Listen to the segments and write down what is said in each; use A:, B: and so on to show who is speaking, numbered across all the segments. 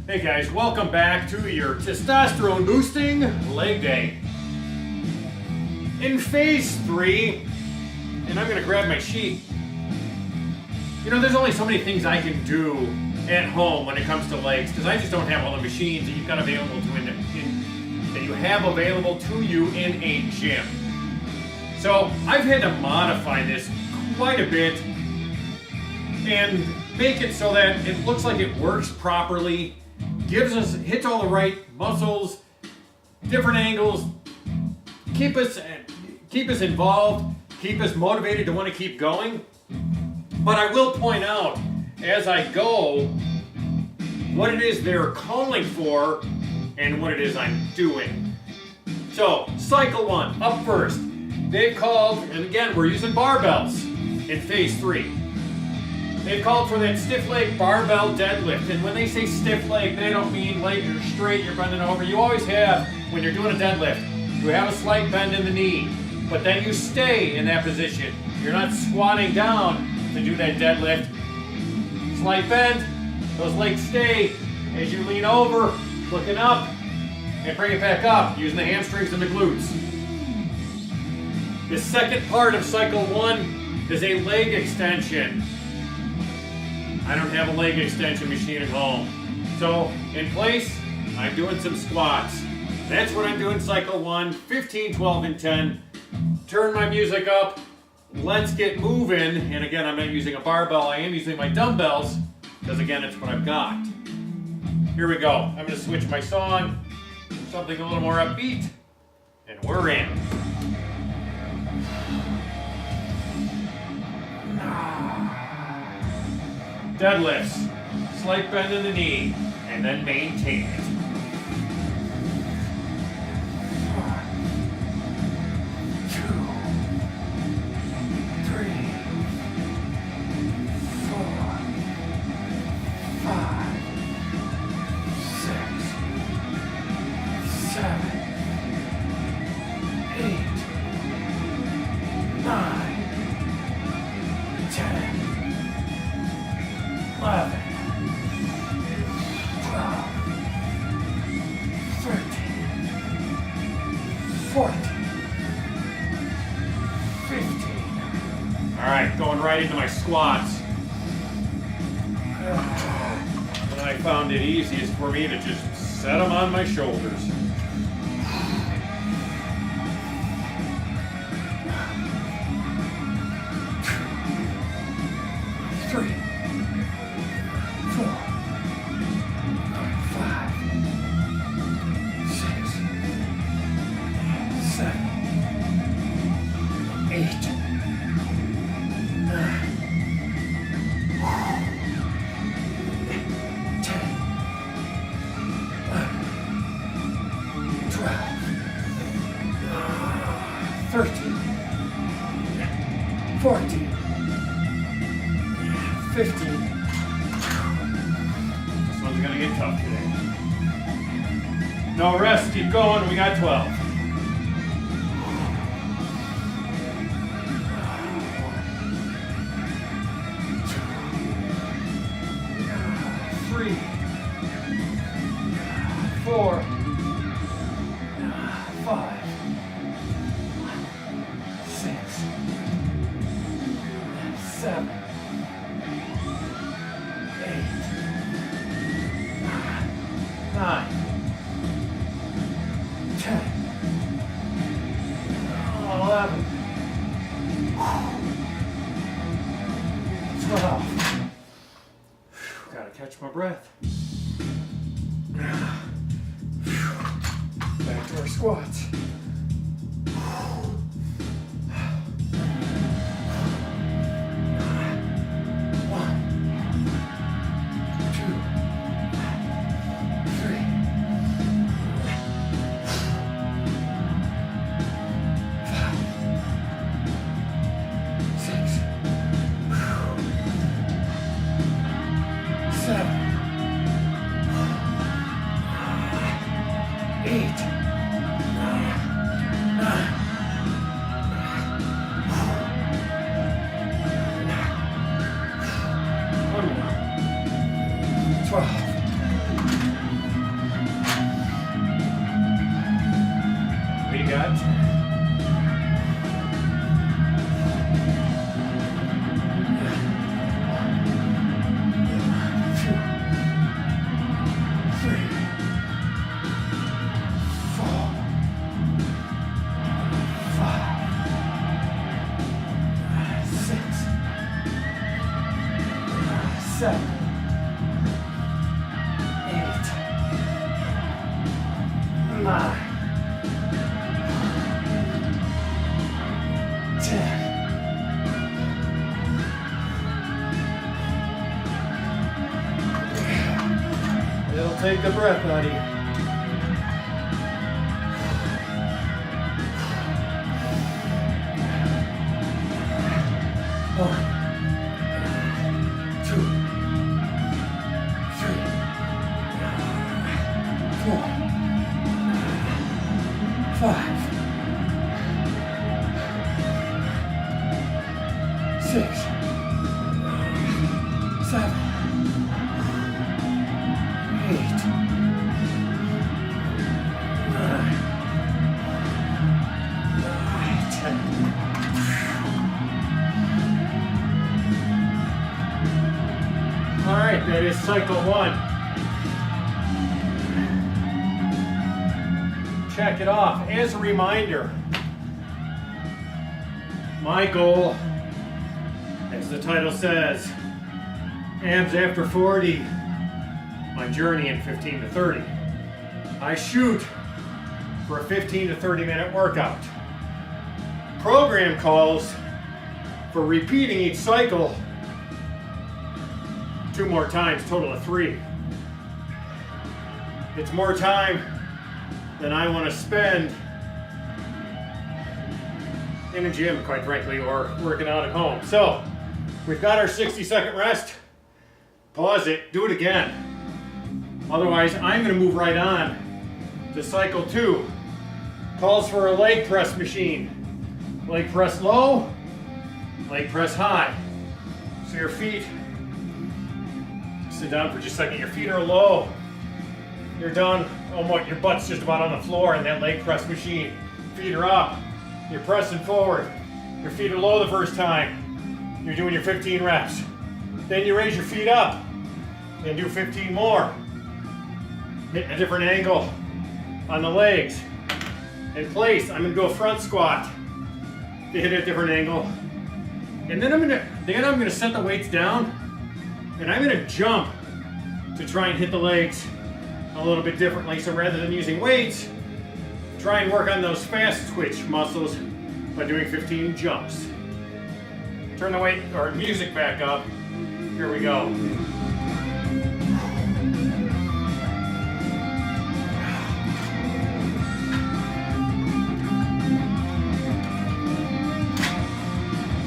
A: Hey guys, welcome back to your testosterone boosting leg day. In phase 3, and I'm gonna grab my sheet. You know, there's only so many things I can do at home when it comes to legs, because I just don't have all the machines that you've got available that you have available to you in a gym. So I've had to modify this quite a bit and make it so that it looks like it works properly, hits all the right muscles, different angles, keep us involved, keep us motivated to want to keep going. But I will point out as I go what it is they're calling for and what it is I'm doing. So, cycle 1, up first. They've called, and again, we're using barbells in phase 3. They've called for that stiff leg barbell deadlift. And when they say stiff leg, they don't mean leg you're straight, you're bending over. You always have, when you're doing a deadlift, you have a slight bend in the knee, but then you stay in that position. You're not squatting down to do that deadlift. Slight bend, those legs stay as you lean over, looking up, and bring it back up, using the hamstrings and the glutes. The second part of cycle 1 is a leg extension. I don't have a leg extension machine at home. So, in place, I'm doing some squats. That's what I'm doing cycle 1, 15, 12, and 10. Turn my music up. Let's get moving. And again, I'm not using a barbell. I am using my dumbbells because, again, it's what I've got. Here we go. I'm going to switch my song. Something a little more upbeat. And we're in. Deadlifts, slight bend in the knee, and then maintain it. 1, 2, 3, 4, 5, 6, 7, 8, 9, 10. 11, 12, 13, 14, 15. All right, going right into my squats. And I found it easiest for me to just set them on my shoulders. 3, 4, 5, 6, 7, 8, 9, 10, 11, 12, 13, 14, 15. This one's gonna get tough today. No rest, keep going, we got 12. 3, 4, 5, 6, 7, 9, 10, 11, 12. Gotta catch my breath. Back to our squats. 7, 8, 9, 7, 8, 9, 10. It'll take a breath, buddy. One, 2, 3, 4, 5, 6, 7, 8, 9, 10. All right, that is cycle 1. Check it off. As a reminder, my goal, as the title says, abs after 40, my journey in 15 to 30. I shoot for a 15 to 30 minute workout. Program calls for repeating each cycle 2 more times, total of 3. It's more time than I want to spend in a gym, quite frankly, or working out at home. So, we've got our 60-second rest. Pause it, do it again. Otherwise, I'm going to move right on to cycle 2. Calls for a leg press machine. Leg press low, leg press high. So your feet, sit down for just a second, your feet are low. You're done, your butt's just about on the floor in that leg press machine. Feet are up, you're pressing forward. Your feet are low the first time. You're doing your 15 reps. Then you raise your feet up and do 15 more. Hit a different angle on the legs. In place, I'm gonna go front squat to hit a different angle. And then I'm gonna set the weights down and I'm gonna jump to try and hit the legs a little bit differently. So rather than using weights, try and work on those fast twitch muscles by doing 15 jumps. Turn the weight or music back up. Here we go.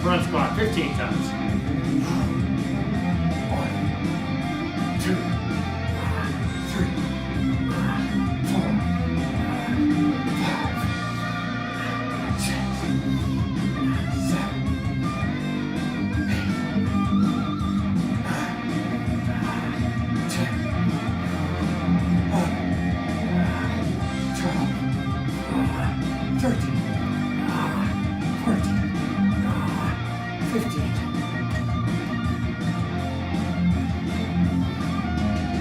A: Front squat 15 times. 1, 2, 3, 4, 5, 6, 7, 8, 9, 10, 11, 12, 13, 14, 15.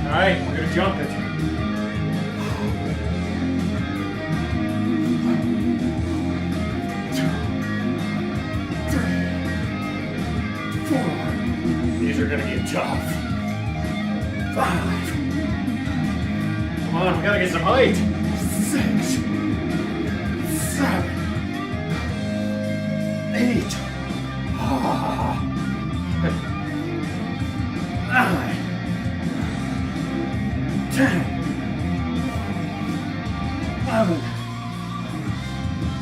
A: All right, we're gonna jump it. 2, 3, 4. These are gonna get tough. 5. Come on, we gotta get some height. 6, 7, 8. 9, 10, 11,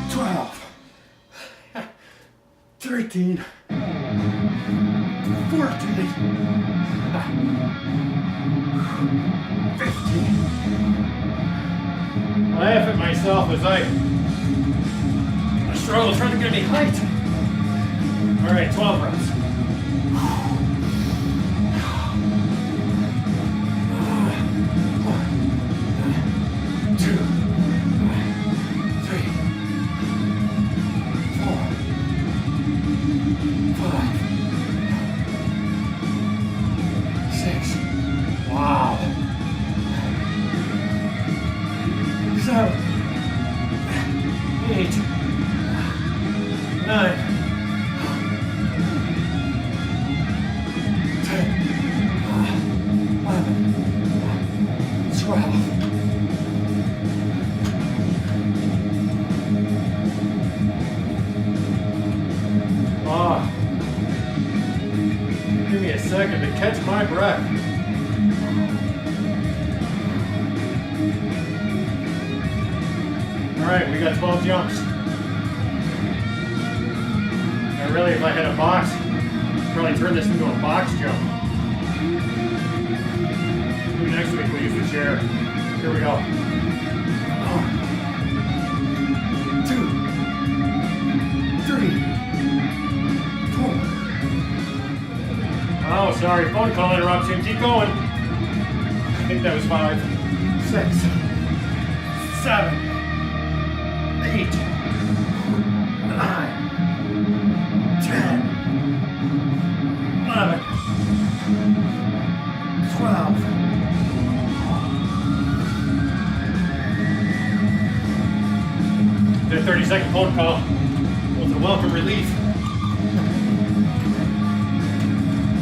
A: 12, 13, 14, 15. I laugh at myself as I struggle trying to get any height. All right, 12 reps. 1, 2, 3, 4, 5, 6. Wow. 7, 8, 9, Oh. Give me a second to catch my breath. Alright, we got 12 jumps. Now really, if I had a box, I'd probably turn this into a box jump. Maybe next week we'll use the chair. Here we go. 2, 3, 4. Oh, sorry, phone call interruption. Keep going. I think that was 5, 6, 7, 8, 9, 10, 11, 12. That 30-second phone call was a welcome relief.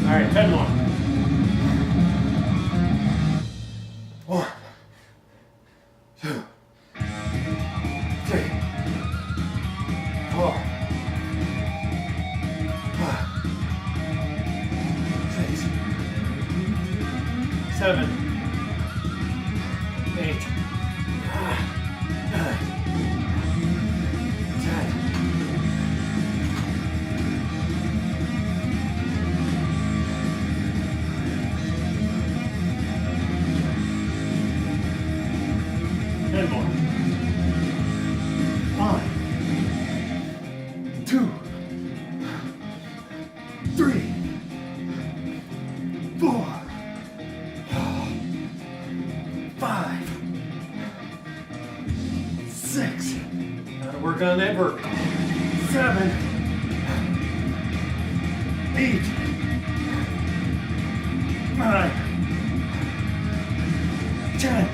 A: All right, 10 more. 1, 2, 3, 4, 5, 6, 7, 8, 9, 10. 10 more. 1, 2, 3, 4, 5, 6. Gotta work on that vertical. 7, 8, 9, 10.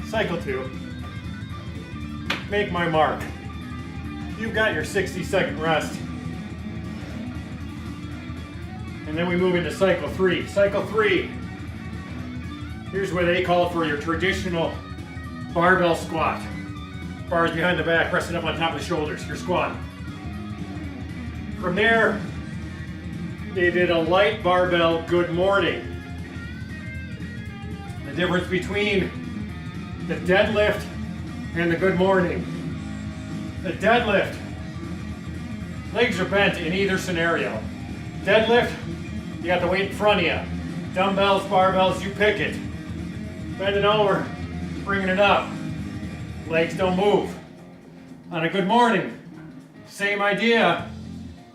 A: Cycle 2. Make my mark. You've got your 60-second rest. And then we move into cycle 3. Cycle 3. Here's where they call for your traditional barbell squat. Bars behind the back, resting up on top of the shoulders, your squat. From there, they did a light barbell good morning. The difference between the deadlift and the good morning. The deadlift, legs are bent in either scenario. Deadlift, you got the weight in front of you. Dumbbells, barbells, you pick it. Bending over, bringing it up. Legs don't move. On a good morning, same idea.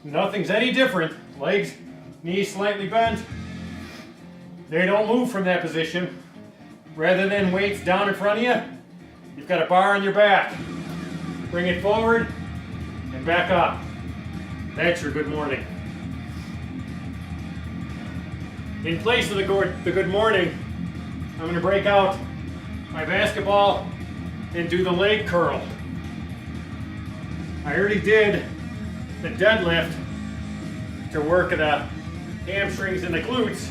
A: Nothing's any different. Legs, knees slightly bent. They don't move from that position. Rather than weights down in front of you, you've got a bar on your back. Bring it forward and back up. That's your good morning. In place of the good morning, I'm going to break out my basketball and do the leg curl. I already did the deadlift to work the hamstrings and the glutes.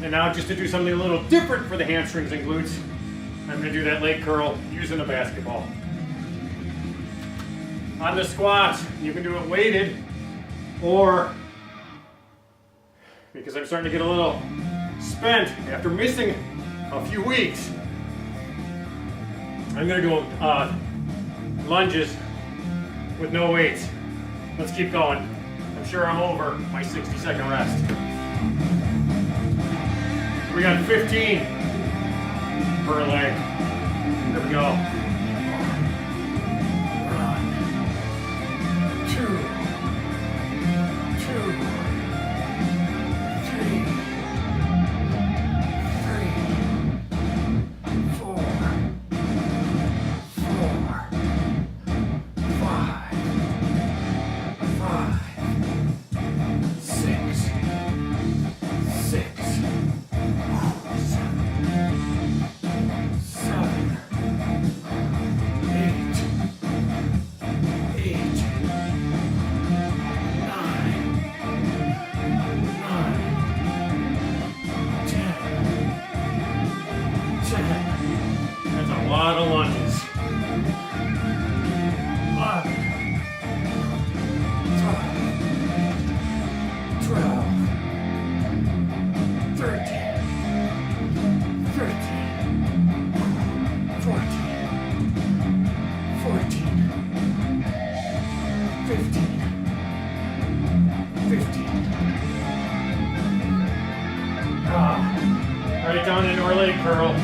A: And now just to do something a little different for the hamstrings and glutes, I'm going to do that leg curl using a basketball. On the squats, you can do it weighted, or, because I'm starting to get a little spent after missing a few weeks, I'm going to do lunges with no weights. Let's keep going. I'm sure I'm over my 60-second rest. We got 15 per leg. Here we go. 2, 3, 4, 5, 6, 6, 7, a lot of lunges. 11, 12, 13, 14, 15. Right down into our leg curl.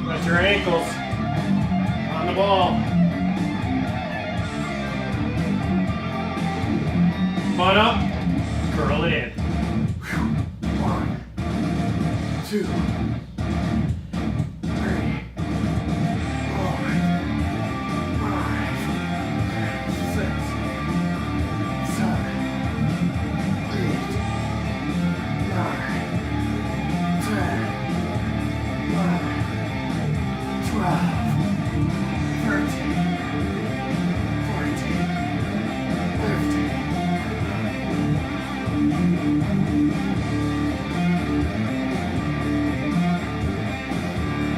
A: Let your ankles on the ball. Come on up. Curl it in. 1, 2, 3, 4, 5, 6, 7, 8, 9, 10, 11, 12, 13, 14, 15.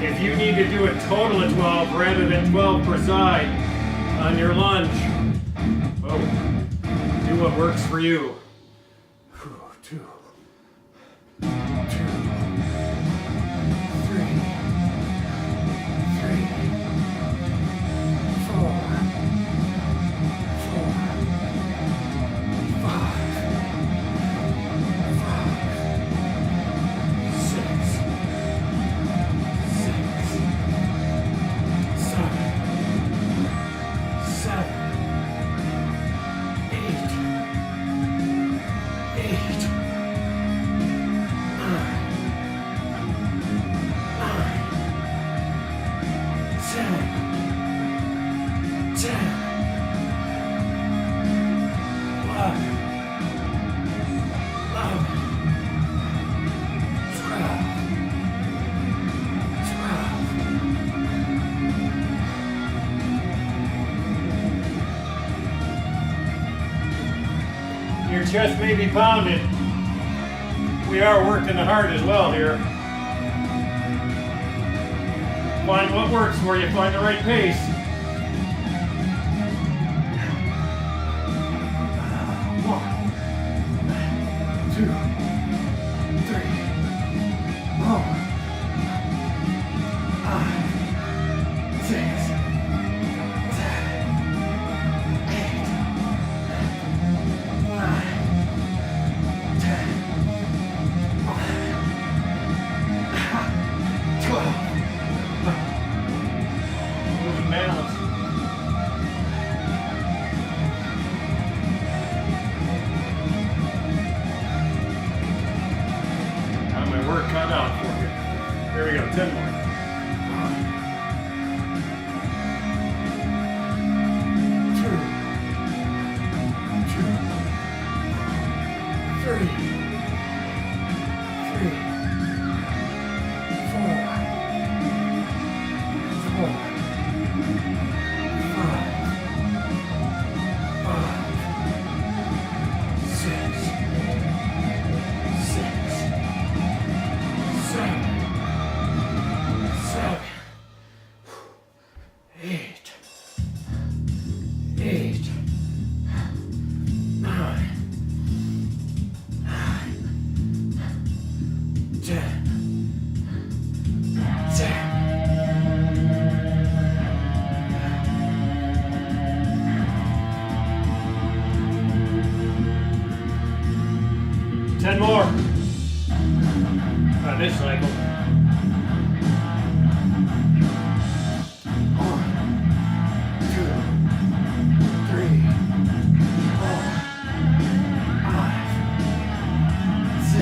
A: If you need to do a total of 12 rather than 12 per side on your lunge, oh, do what works for you. 2, 3, 4, Your chest may be pounded. We are working the heart as well here. Find what works for you, find the right pace. 1, 2, 3, 4, 5, 6, 7, 8, 9, 10, 11, 12. Losing balance. Got my work cut out for you. Here we go, 10 more. 10 more on this cycle. 1, 2, 3, 4, 5, 6,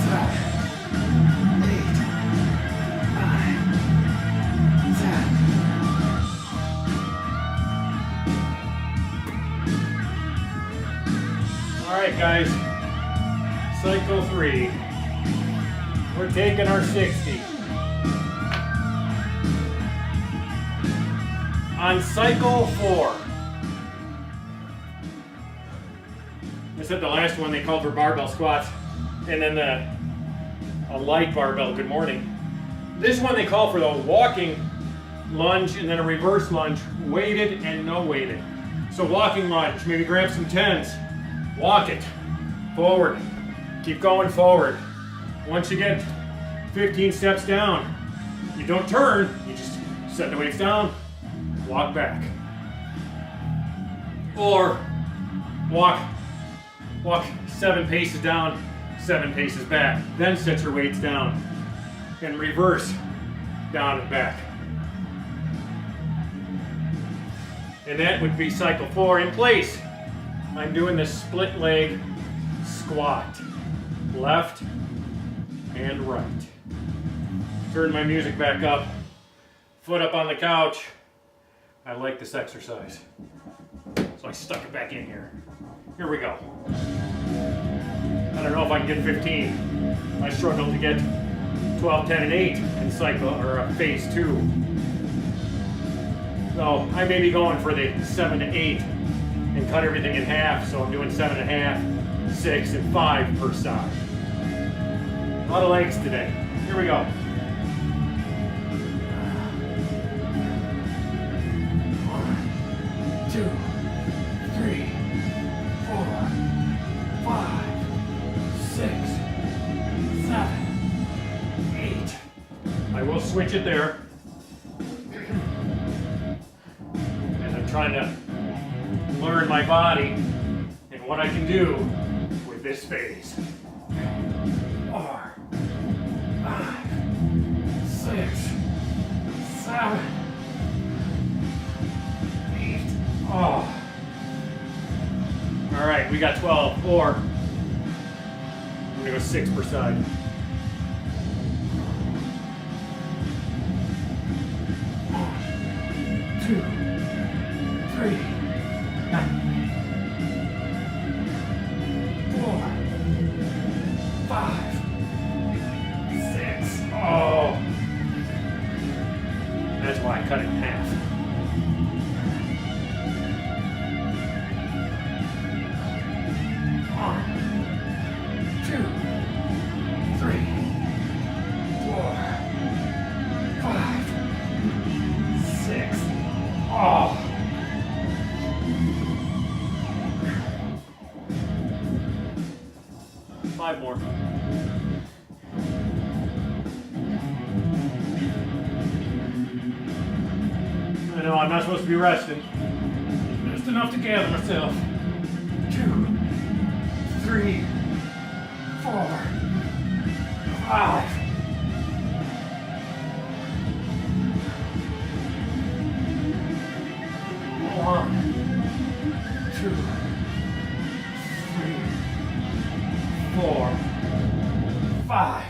A: 7, 8, 9, 10. All right, guys. Cycle 3. We're taking our 60. On cycle 4. I said the last one they called for barbell squats, and then a light barbell. Good morning. This one they call for the walking lunge and then a reverse lunge, weighted and no weighted. So walking lunge, maybe grab some 10s, walk it forward, keep going forward. Once you get 15 steps down, you don't turn, you just set the weights down, walk back. Or walk 7 paces down, 7 paces back. Then set your weights down and reverse down and back. And that would be cycle 4 in place. I'm doing this split leg squat. Left and right. Turn my music back up. Foot up on the couch. I like this exercise. So I stuck it back in here. Here we go. I don't know if I can get 15. I struggled to get 12, 10, and 8 in cycle or phase 2. So I may be going for the 7 to 8 and cut everything in half. So I'm doing 7.5, 6, and 5 per side. A lot of legs today. Here we go. 1, 2, 3, 4, 5, 6, 7, 8. I will switch it there. And I'm trying to learn my body and what I can do with this phase. 4, 5, 6, 7, 8. Oh. All right, we got 12. 4. I'm gonna go 6 per side. 1, 2, 3, 4, 5, 6. Oh. That's why I cut it in half. 1, 2, 3, 4, 5, 6. Oh. Five more. I know I'm not supposed to be resting. Just enough to gather myself. 2, 3, 4, 5. 1, 2, 3, 4, 5.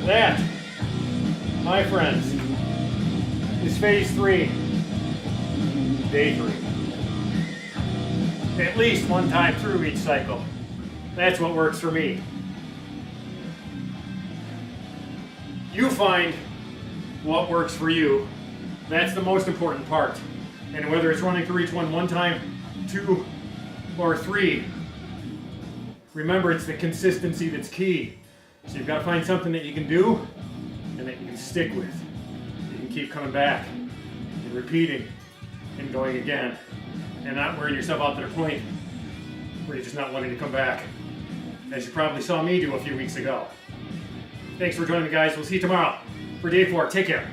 A: That, my friends, is phase 3, day 3. At least one time through each cycle. That's what works for me. You find what works for you. That's the most important part. And whether it's running through each one time, 2, or 3, remember it's the consistency that's key. So you've got to find something that you can do and that you can stick with. You can keep coming back and repeating and going again and not wearing yourself out to the point where you're just not wanting to come back, as you probably saw me do a few weeks ago. Thanks for joining me, guys. We'll see you tomorrow for day 4. Take care.